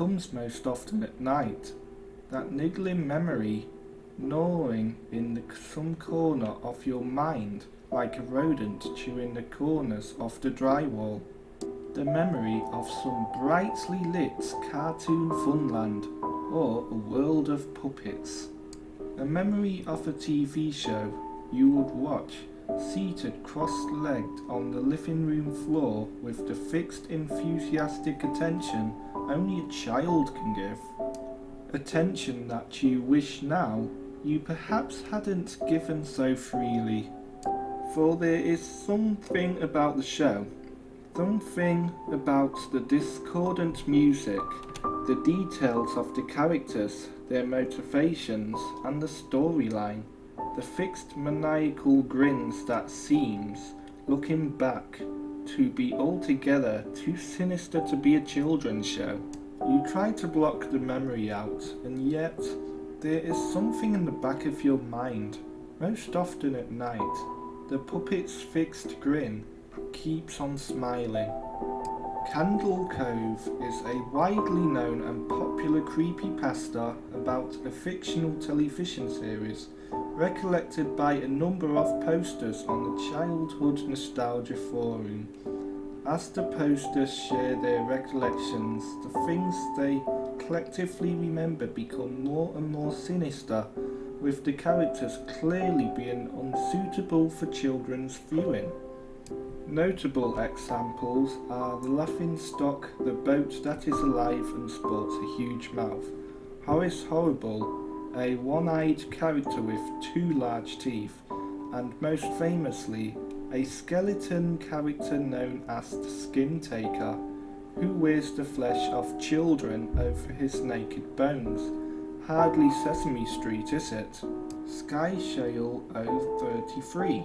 comes most often at night. That niggling memory gnawing in some corner of your mind like a rodent chewing the corners of the drywall. The memory of some brightly lit cartoon funland or a world of puppets. A memory of a TV show you would watch, seated cross-legged on the living room floor with the fixed enthusiastic attention only a child can give. Attention that you wish now you perhaps hadn't given so freely. For there is something about the show, something about the discordant music, the details of the characters, their motivations, and the storyline, the fixed maniacal grins that seems, looking back, to be altogether too sinister to be a children's show. You try to block the memory out, and yet there is something in the back of your mind, most often at night. The puppet's fixed grin keeps on smiling. Candle Cove is a widely known and popular creepypasta about a fictional television series, recollected by a number of posters on the Childhood Nostalgia Forum. As the posters share their recollections, the things they collectively remember become more and more sinister, with the characters clearly being unsuitable for children's viewing. Notable examples are the laughing stock, the boat that is alive and sports a huge mouth, Horace Horrible, a one-eyed character with two large teeth, and most famously, a skeleton character known as the Skin Taker, who wears the flesh of children over his naked bones. Hardly Sesame Street, is it? Sky Shale 033.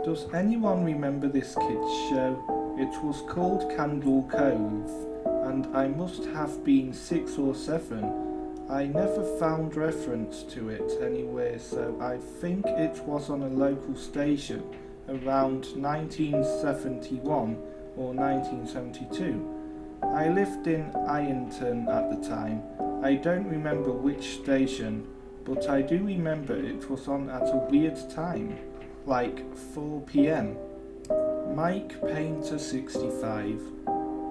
Does anyone remember this kids show? It was called Candle Cove, and I must have been 6 or 7. I never found reference to it anywhere, so I think it was on a local station around 1971 or 1972. I lived in Ironton at the time. I don't remember which station, but I do remember it was on at a weird time, like 4 p.m. Mike Painter 65.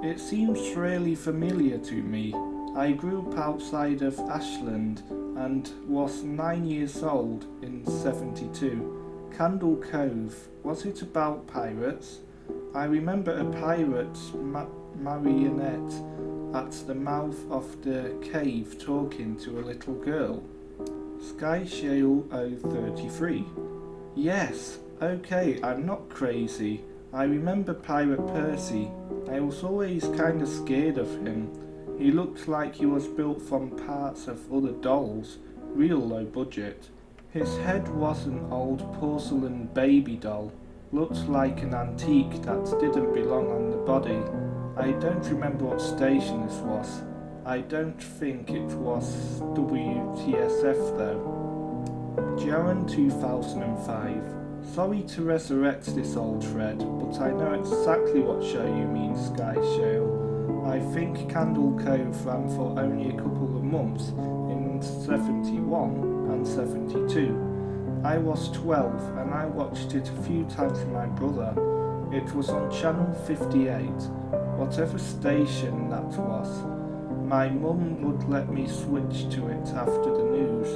It seems really familiar to me. I grew up outside of Ashland and was 9 years old in 72. Candle Cove, was it about pirates? I remember a pirate marionette at the mouth of the cave talking to a little girl. Sky Shale 033. Yes, okay, I'm not crazy. I remember Pirate Percy. I was always kinda scared of him. He looked like he was built from parts of other dolls, real low budget. His head was an old porcelain baby doll, looked like an antique that didn't belong on the body. I don't remember what station this was. I don't think it was WTSF though. Jaron 2005. Sorry to resurrect this old thread, but I know exactly what show you mean, Sky Shale. I think Candle Cove ran for only a couple of months in 71 and 72. I was 12 and I watched it a few times with my brother. It was on channel 58, whatever station that was. My mum would let me switch to it after the news,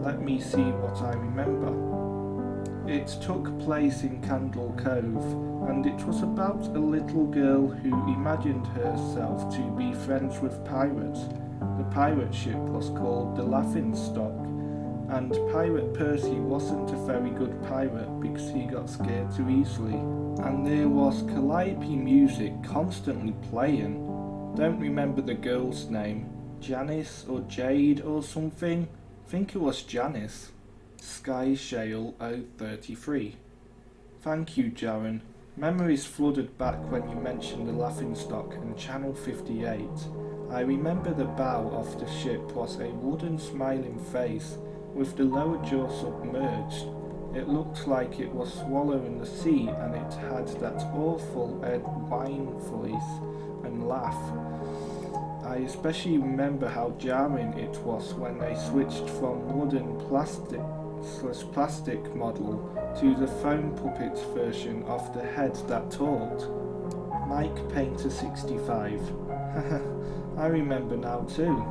let me see what I remember. It took place in Candle Cove, and it was about a little girl who imagined herself to be friends with pirates. The pirate ship was called the Laughing Stock, and Pirate Percy wasn't a very good pirate because he got scared too easily. And there was calliope music constantly playing. Don't remember the girl's name. Janice or Jade or something? Think it was Janice. Sky Shale 033. Thank you, Jaron. Memories flooded back when you mentioned the Laughing Stock and Channel 58. I remember the bow of the ship was a wooden smiling face with the lower jaw submerged. It looked like it was swallowing the sea, and it had that awful Ed Wine voice and laugh. I especially remember how jarring it was when they switched from wooden plastic model to the foam puppet version of the head that talked. Mike Painter 65. I remember now too.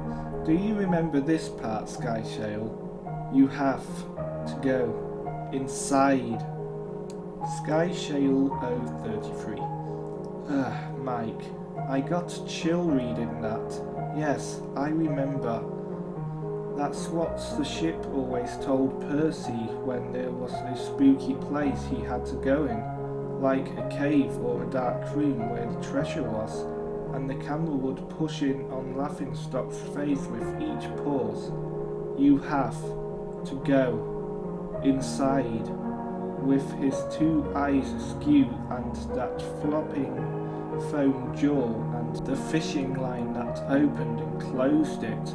Do you remember this part, Sky Shale? You have to go inside. Sky Shale 033. Mike, I got chill reading that. Yes, I remember. That's what the ship always told Percy when there was a spooky place he had to go in, like a cave or a dark room where the treasure was, and the camera would push in on Laughingstock's face with each pause. You have to go inside, with his two eyes askew and that flopping foam jaw and the fishing line that opened and closed it.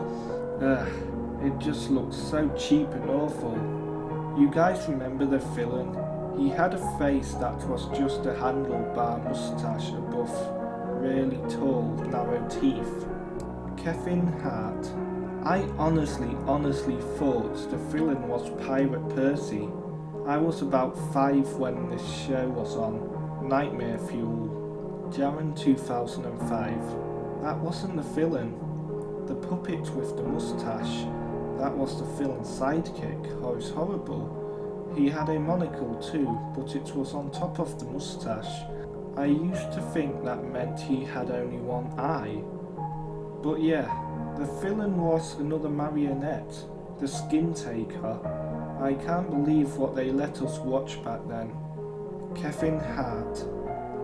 It just looked so cheap and awful. You guys remember the villain? He had a face that was just a handlebar moustache above really tall, narrow teeth. Kevin Hart. I honestly thought the villain was Pirate Percy. I was about 5 when this show was on. Nightmare Fuel. Jan 2005. That wasn't the villain. The puppet with the moustache. That was the villain's sidekick. Oh, it's horrible. He had a monocle too, but it was on top of the moustache. I used to think that meant he had only one eye. But yeah, the villain was another marionette, the Skin Taker. I can't believe what they let us watch back then. Kevin Hart.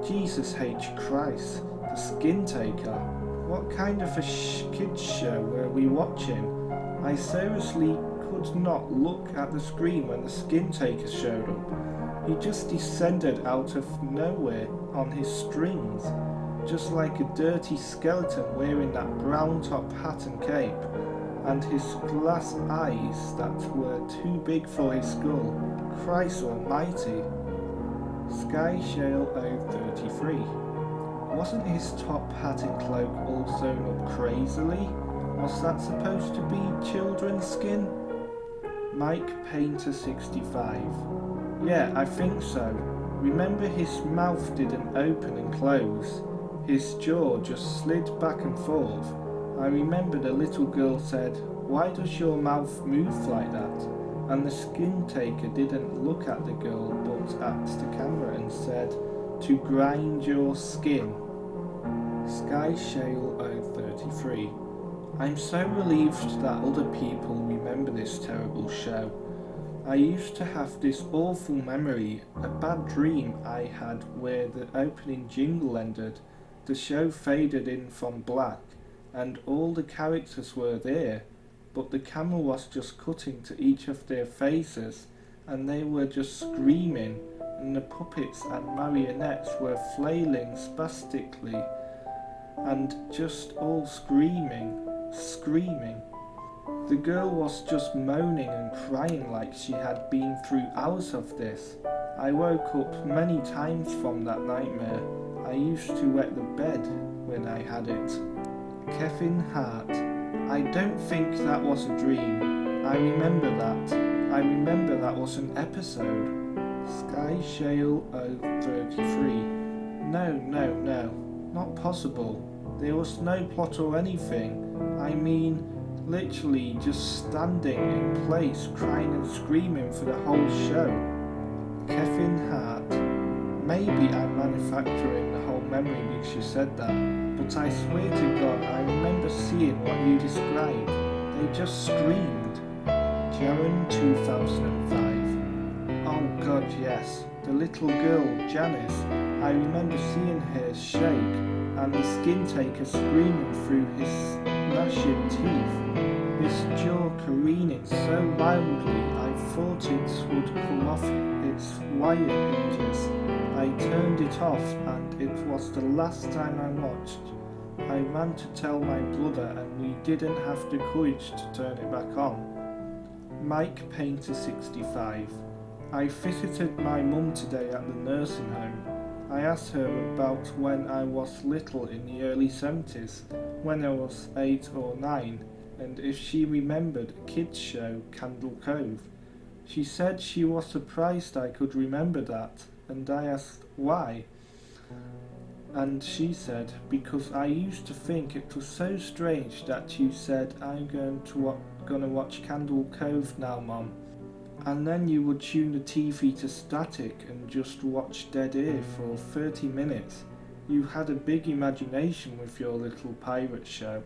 Jesus H. Christ, the Skin Taker. What kind of a kids show were we watching? I seriously could not look at the screen when the Skin Taker showed up. He just descended out of nowhere on his strings, just like a dirty skeleton wearing that brown top hat and cape, and his glass eyes that were too big for his skull. Christ almighty. Sky Shale 033. Wasn't his top hat and cloak all sewn up crazily? Was that supposed to be children's skin? Mike Painter 65. Yeah, I think so. Remember his mouth didn't open and close. His jaw just slid back and forth. I remember the little girl said, "Why does your mouth move like that?" And the Skin Taker didn't look at the girl but at the camera and said, "To grind your skin." Sky Shale 033. I'm so relieved that other people remember this terrible show. I used to have this awful memory, a bad dream I had where the opening jingle ended, the show faded in from black, and all the characters were there, but the camera was just cutting to each of their faces, and they were just screaming, and the puppets and marionettes were flailing spastically, and just all screaming. The girl was just moaning and crying like she had been through hours of this. I woke up many times from that nightmare. I used to wet the bed when I had it. Kevin Hart. I don't think that was a dream. I remember that was an episode. Sky Shale 033. No, not possible. There was no plot or anything. I mean, literally just standing in place, crying and screaming for the whole show. Kevin Hart. Maybe I'm manufacturing the whole memory because you said that, but I swear to God, I remember seeing what you described. They just screamed. Jaren 2005. Oh God, yes. The little girl, Janice. I remember seeing her shake, and the Skin Taker screaming through his gnashing teeth, his jaw careening so wildly I thought it would come off its wire hinges. I turned it off, and it was the last time I watched. I ran to tell my brother, and we didn't have the courage to turn it back on. Mike Painter 65. I visited my mum today at the nursing home. I asked her about when I was little in the early 70s, when I was 8 or 9, and if she remembered a kids show, Candle Cove. She said she was surprised I could remember that, and I asked why. And she said, because I used to think it was so strange that you said, I'm gonna watch Candle Cove now, Mom. And then you would tune the TV to static and just watch dead air for 30 minutes. You had a big imagination with your little pirate show.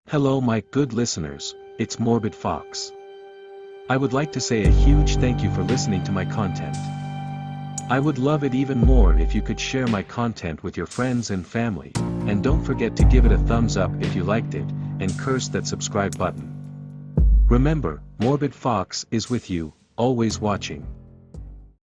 Hello my good listeners, it's Morbid Fox. I would like to say a huge thank you for listening to my content. I would love it even more if you could share my content with your friends and family, and don't forget to give it a thumbs up if you liked it, and curse that subscribe button. Remember, Morbid Fox is with you, always watching.